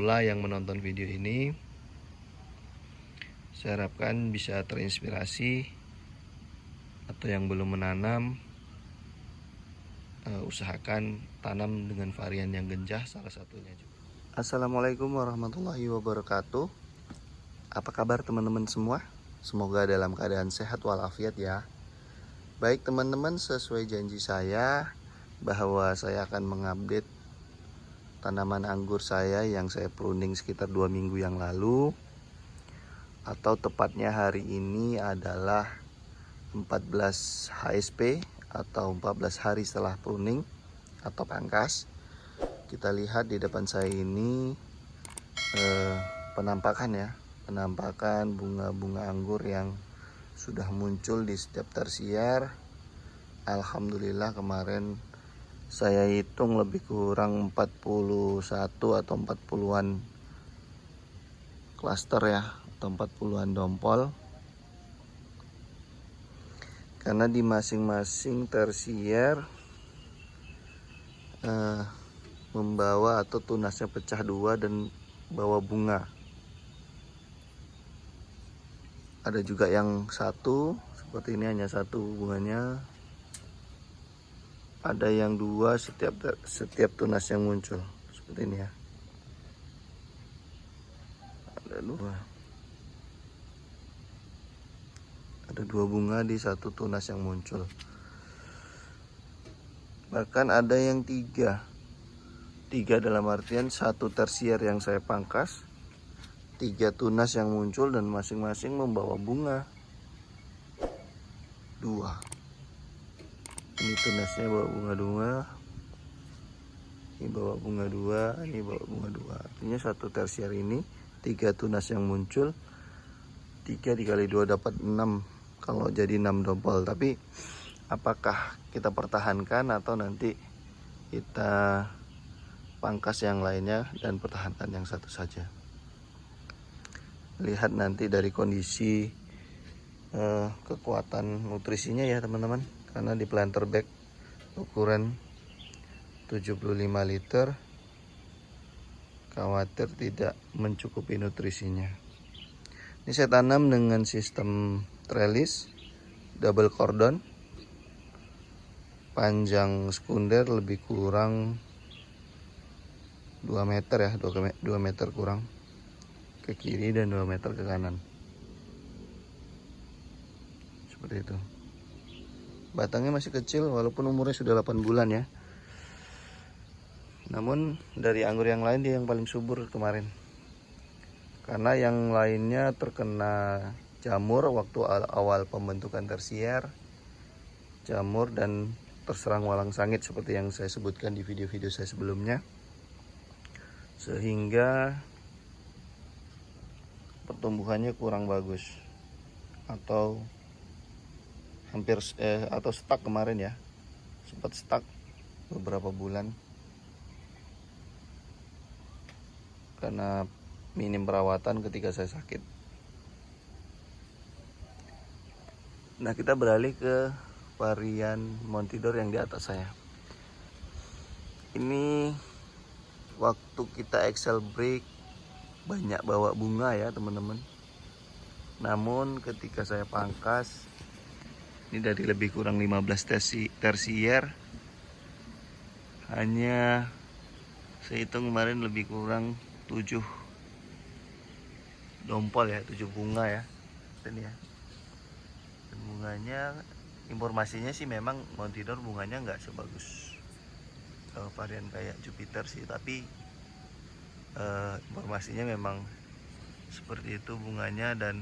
pemula yang menonton video ini. Saya harapkan bisa terinspirasi, atau yang belum menanam, usahakan tanam dengan varian yang genjah salah satunya juga. Assalamualaikum warahmatullahi wabarakatuh. Apa kabar teman-teman semua? Semoga dalam keadaan sehat walafiat ya. Baik teman-teman, sesuai janji saya bahwa saya akan mengupdate tanaman anggur saya yang saya pruning sekitar 2 minggu yang lalu, atau tepatnya hari ini adalah 14 HSP atau 14 hari setelah pruning atau pangkas. Kita lihat di depan saya ini penampakan bunga-bunga anggur yang sudah muncul di setiap tersier. Alhamdulillah kemarin saya hitung lebih kurang 41 atau 40-an klaster ya, atau 40-an dompol. Karena di masing-masing tersier membawa atau tunasnya pecah 2 dan bawa bunga. Ada juga yang satu seperti ini, hanya satu bunganya. Ada yang 2 setiap tunas yang muncul seperti ini ya. Ada 2. Ada 2 bunga di satu tunas yang muncul. Bahkan ada yang 3 dalam artian satu tersier yang saya pangkas, 3 tunas yang muncul dan masing-masing membawa bunga 2. Ini tunasnya bawa bunga 2, ini bawa bunga 2, ini bawa bunga 2. Artinya satu tersier ini 3 tunas yang muncul, 3 dikali 2 dapat 6. Kalau jadi 6 dompol. Tapi apakah kita pertahankan atau nanti kita pangkas yang lainnya dan pertahankan yang satu saja? Lihat nanti dari kondisi kekuatan nutrisinya ya teman-teman. Karena di planter bag ukuran 75 liter, khawatir tidak mencukupi nutrisinya. Ini saya tanam dengan sistem trellis double cordon, panjang sekunder lebih kurang 2 meter ya, 2 meter kurang ke kiri dan 2 meter ke kanan, seperti itu. Batangnya masih kecil walaupun umurnya sudah 8 bulan ya. Namun dari anggur yang lain dia yang paling subur kemarin, karena yang lainnya terkena jamur waktu awal pembentukan tersier, jamur dan terserang walang sangit seperti yang saya sebutkan di video-video saya sebelumnya, sehingga pertumbuhannya kurang bagus atau hampir atau stuck kemarin ya, sempat stuck beberapa bulan karena minim perawatan ketika saya sakit. Nah, kita beralih ke varian Montidor yang di atas saya. Ini waktu kita Excel break banyak bawa bunga ya teman-teman. Namun ketika saya pangkas, ini dari lebih kurang 15 tersier, hanya saya hitung kemarin lebih kurang 7 dompol ya, 7 bunga ya. Ini ya. Dan bunganya, informasinya sih memang Montidor bunganya nggak sebagus varian kayak Jupiter sih, tapi informasinya memang seperti itu bunganya, dan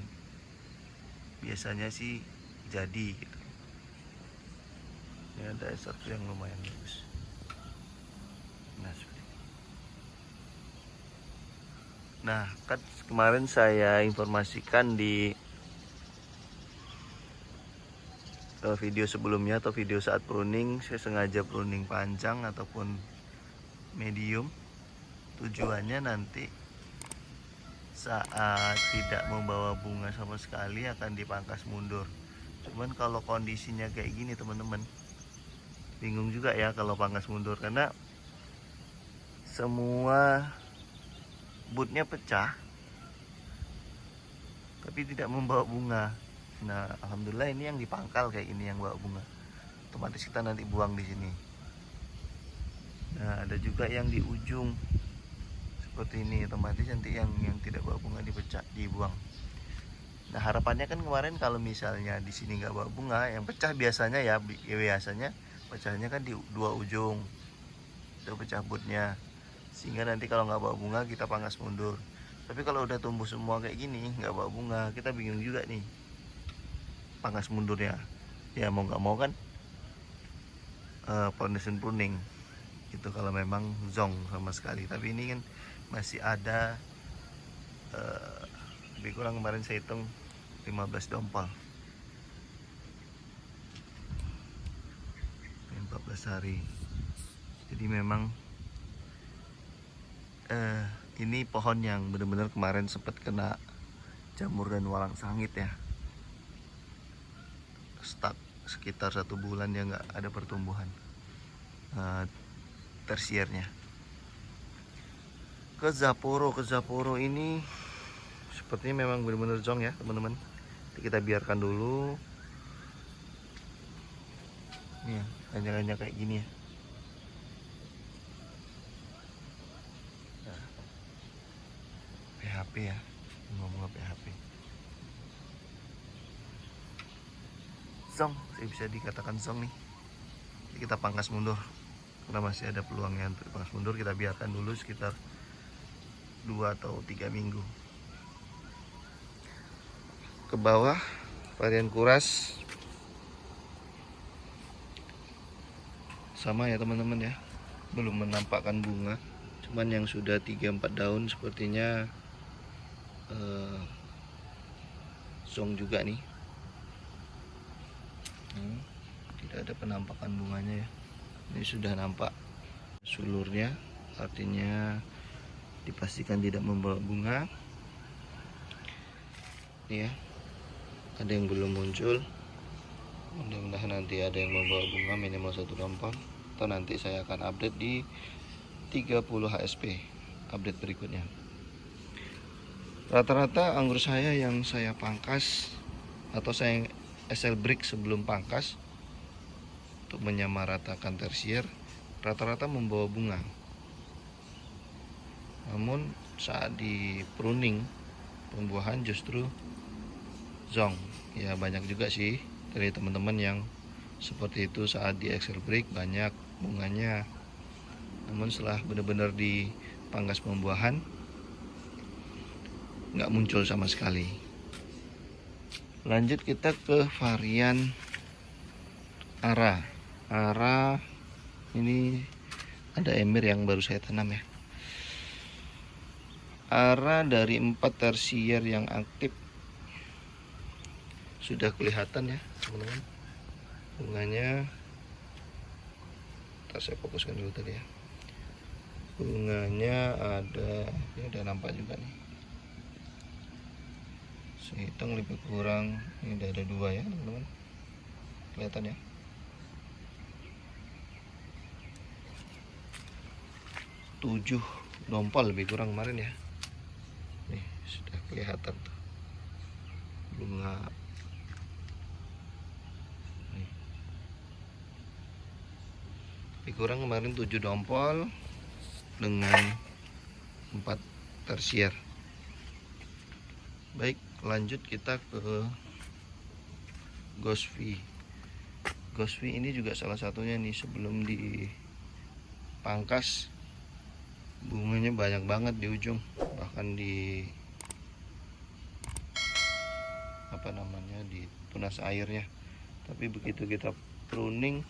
biasanya sih jadi gitu. Ini ada satu yang lumayan bagus. Nah, seperti itu. Nah, kan kemarin saya informasikan di video sebelumnya atau video saat pruning, saya sengaja pruning panjang ataupun medium. Tujuannya nanti saat tidak membawa bunga sama sekali akan dipangkas mundur. Cuman kalau kondisinya kayak gini teman-teman, bingung juga ya kalau pangkas mundur, karena semua Bootnya pecah tapi tidak membawa bunga. Nah, alhamdulillah ini yang di pangkal kayak ini yang bawa bunga. Otomatis kita nanti buang di sini. Nah, ada juga yang di ujung seperti ini, otomatis nanti yang tidak bawa bunga dibuang. Nah, harapannya kan kemarin kalau misalnya di sini nggak bawa bunga, yang pecah biasanya biasanya pecahnya kan di dua ujung. Itu pecah bootnya. Sehingga nanti kalau nggak bawa bunga kita pangkas mundur. Tapi kalau udah tumbuh semua kayak gini nggak bawa bunga, kita bingung juga nih pangkas mundurnya. Ya mau nggak mau kan foundation pruning itu kalau memang zong sama sekali. Tapi ini kan masih ada lebih kurang kemarin saya hitung 15 dompal, 14 hari. Jadi memang ini pohon yang benar-benar kemarin sempat kena jamur dan walang sangit ya, stuck sekitar 1 bulan ya, nggak ada pertumbuhan tersiernya. Ke Zaporo ini sepertinya memang benar-benar zong ya teman-teman. Kita biarkan dulu nih ya, hanya kayak gini ya. PHP ya, bunga PHP zong, bisa dikatakan zong nih. Jadi kita pangkas mundur karena masih ada peluangnya untuk pangkas mundur. Kita biarkan dulu sekitar 2 atau 3 minggu. Ke bawah varian kuras sama ya teman-teman ya, belum menampakkan bunga, cuman yang sudah 3-4 daun sepertinya zong juga nih. Tidak ada penampakan bunganya ya. Ini sudah nampak sulurnya, artinya dipastikan tidak membawa bunga. Ini ya, ada yang belum muncul. Mudah-mudahan nanti ada yang membawa bunga minimal 1 dompal, atau nanti saya akan update di 30 HSP update berikutnya. Rata-rata anggur saya yang saya pangkas atau saya SL break sebelum pangkas untuk menyamaratakan tersier, rata-rata membawa bunga. Namun saat di pruning pembuahan justru zong. Ya banyak juga sih dari teman-teman yang seperti itu, saat di XL break banyak bunganya. Namun setelah benar-benar dipangkas pembuahan nggak muncul sama sekali. Lanjut kita ke varian Ara. Ara ini ada emir yang baru saya tanam ya. Ara dari 4 tersier yang aktif sudah kelihatan ya teman-teman. Bunganya ntar saya fokuskan dulu tadi ya. Bunganya ada, ini udah nampak juga nih. Saya hitung lebih kurang ini udah ada 2 ya teman-teman, kelihatan ya. Tujuh dompal lebih kurang kemarin ya. Nih sudah kelihatan tuh bunga. Nih. Lebih kurang kemarin 7 dompal dengan 4 tersier. Baik, lanjut kita ke Ghostvi. Ghostvi ini juga salah satunya nih, sebelum dipangkas bunganya banyak banget di ujung, bahkan di di tunas airnya. Tapi begitu kita pruning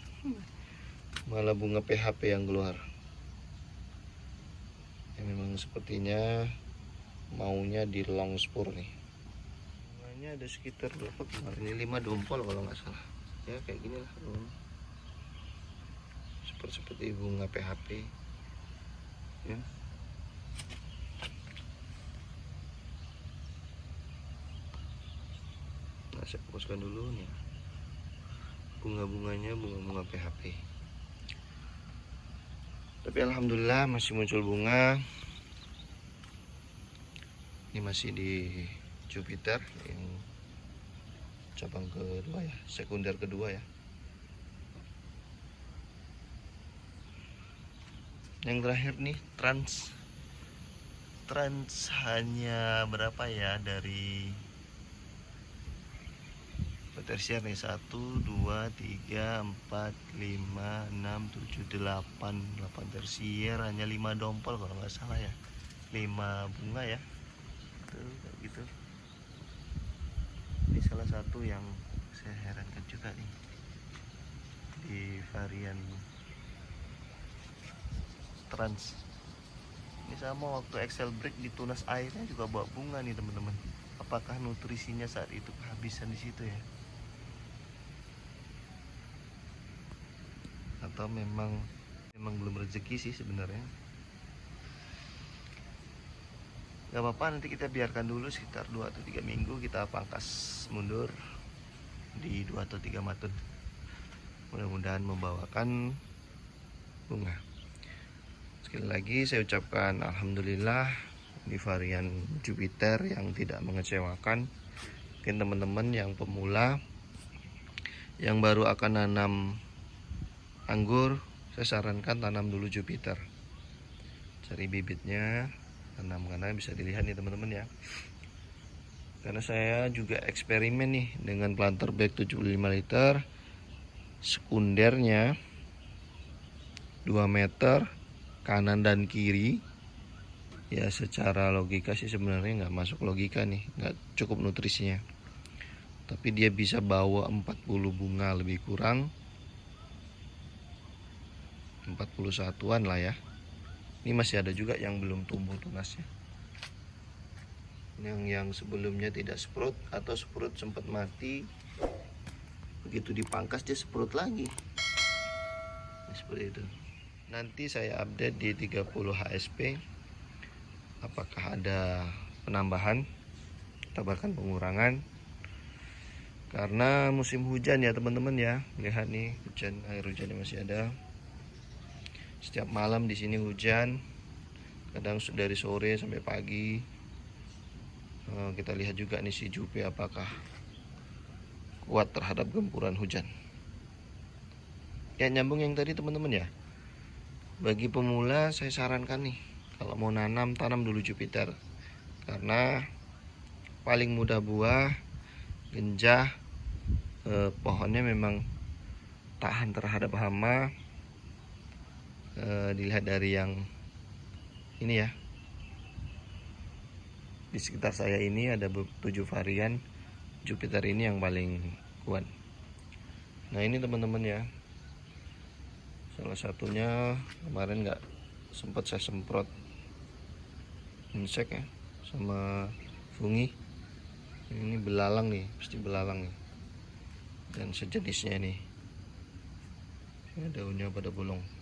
malah bunga PHP yang keluar. Ya, memang sepertinya maunya di long spur nih. Bunganya ada sekitar berapa kemarin, ini 5 dompol kalau nggak salah ya, kayak gini lah seperti bunga PHP ya. Nah, saya fokuskan dulu nih bunga-bunganya, bunga-bunga PHP. Tapi alhamdulillah masih muncul bunga. Ini masih di Jupiter yang cabang kedua ya, sekunder kedua ya. Yang terakhir nih Trans hanya berapa ya dari tersier nih, 1, 2, 3, 4, 5, 6, 7, 8 tersier, hanya 5 dompol kalau nggak salah ya, 5 bunga ya. Tuh, kayak gitu. Ini salah satu yang saya herankan juga nih di varian Trans. Ini sama waktu Excel break di tunas airnya juga bawa bunga nih teman-teman. Apakah nutrisinya saat itu kehabisan di situ ya? Atau memang belum rezeki sih sebenarnya. Gak apa-apa, nanti kita biarkan dulu sekitar 2 atau 3 minggu, kita pangkas mundur di 2 atau 3 matun. Mudah-mudahan membawakan bunga. Sekali lagi saya ucapkan alhamdulillah di varian Jupiter yang tidak mengecewakan. Mungkin teman-teman yang pemula yang baru akan nanam anggur, saya sarankan tanam dulu Jupiter. Cari bibitnya, tanam, karena bisa dilihat nih teman-teman ya. Karena saya juga eksperimen nih dengan planter bag 75 liter, sekundernya 2 meter kanan dan kiri. Ya secara logika sih sebenarnya nggak masuk logika nih, nggak cukup nutrisinya. Tapi dia bisa bawa 40 bunga lebih kurang, 41-an lah ya. Ini masih ada juga yang belum tumbuh tunasnya. Yang sebelumnya tidak sprout atau sprout sempat mati, begitu dipangkas dia sprout lagi. Nah, seperti itu. Nanti saya update di 30 HSP apakah ada penambahan atau bahkan pengurangan. Karena musim hujan ya teman-teman ya. Lihat nih, air hujannya masih ada. Setiap malam di sini hujan, kadang dari sore sampai pagi. Kita lihat juga nih si Jupe apakah kuat terhadap gempuran hujan. Ya nyambung yang tadi teman-teman ya. Bagi pemula saya sarankan nih, kalau mau tanam dulu Jupiter. Karena paling mudah buah, genjah, pohonnya memang tahan terhadap hama. Dilihat dari yang ini ya, di sekitar saya ini ada 7 varian Jupiter ini yang paling kuat. Nah ini teman-teman ya, salah satunya kemarin nggak sempat saya semprot insek ya sama fungi. Ini belalang nih, pasti belalang nih, dan sejenisnya nih. Ini daunnya pada bolong.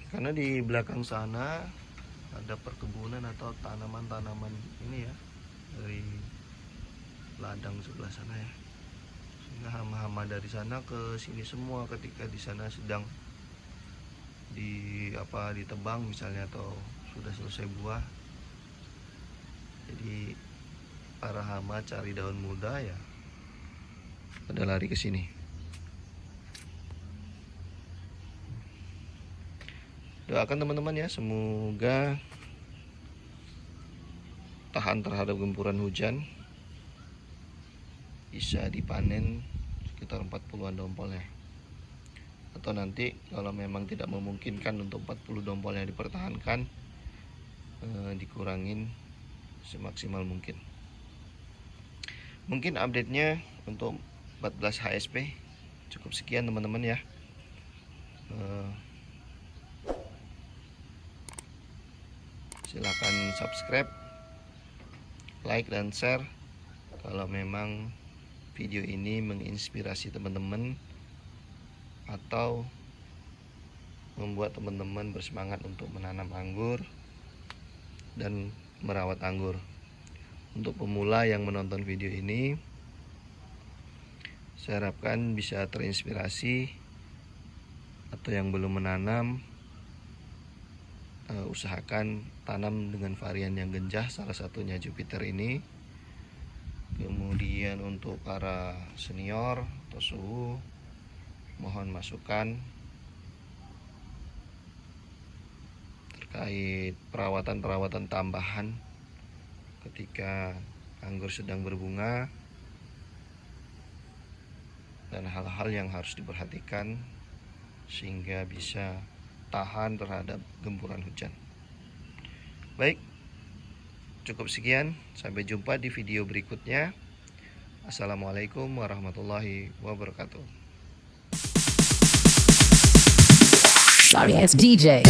Karena di belakang sana ada perkebunan atau tanaman-tanaman ini ya, dari ladang sebelah sana ya. Sehingga hama-hama dari sana ke sini semua ketika di sana sedang ditebang misalnya atau sudah selesai buah. Jadi para hama cari daun muda ya pada lari ke sini. Doakan teman-teman ya, semoga tahan terhadap gempuran hujan, bisa dipanen sekitar 40-an dompolnya. Atau nanti kalau memang tidak memungkinkan untuk 40 dompolnya dipertahankan, dikurangin semaksimal mungkin. Mungkin update-nya untuk 14 HSP cukup sekian teman-teman ya. Silahkan subscribe, like, dan share kalau memang video ini menginspirasi teman-teman atau membuat teman-teman bersemangat untuk menanam anggur dan merawat anggur. Untuk pemula yang menonton video ini, saya harapkan bisa terinspirasi, atau yang belum menanam usahakan tanam dengan varian yang genjah, salah satunya Jupiter ini. Kemudian untuk para senior atau suhu, mohon masukan terkait perawatan tambahan ketika anggur sedang berbunga, dan hal-hal yang harus diperhatikan sehingga bisa tahan terhadap gempuran hujan. Baik, cukup sekian, sampai jumpa di video berikutnya. Assalamualaikum warahmatullahi wabarakatuh. Sorry, it's DJ.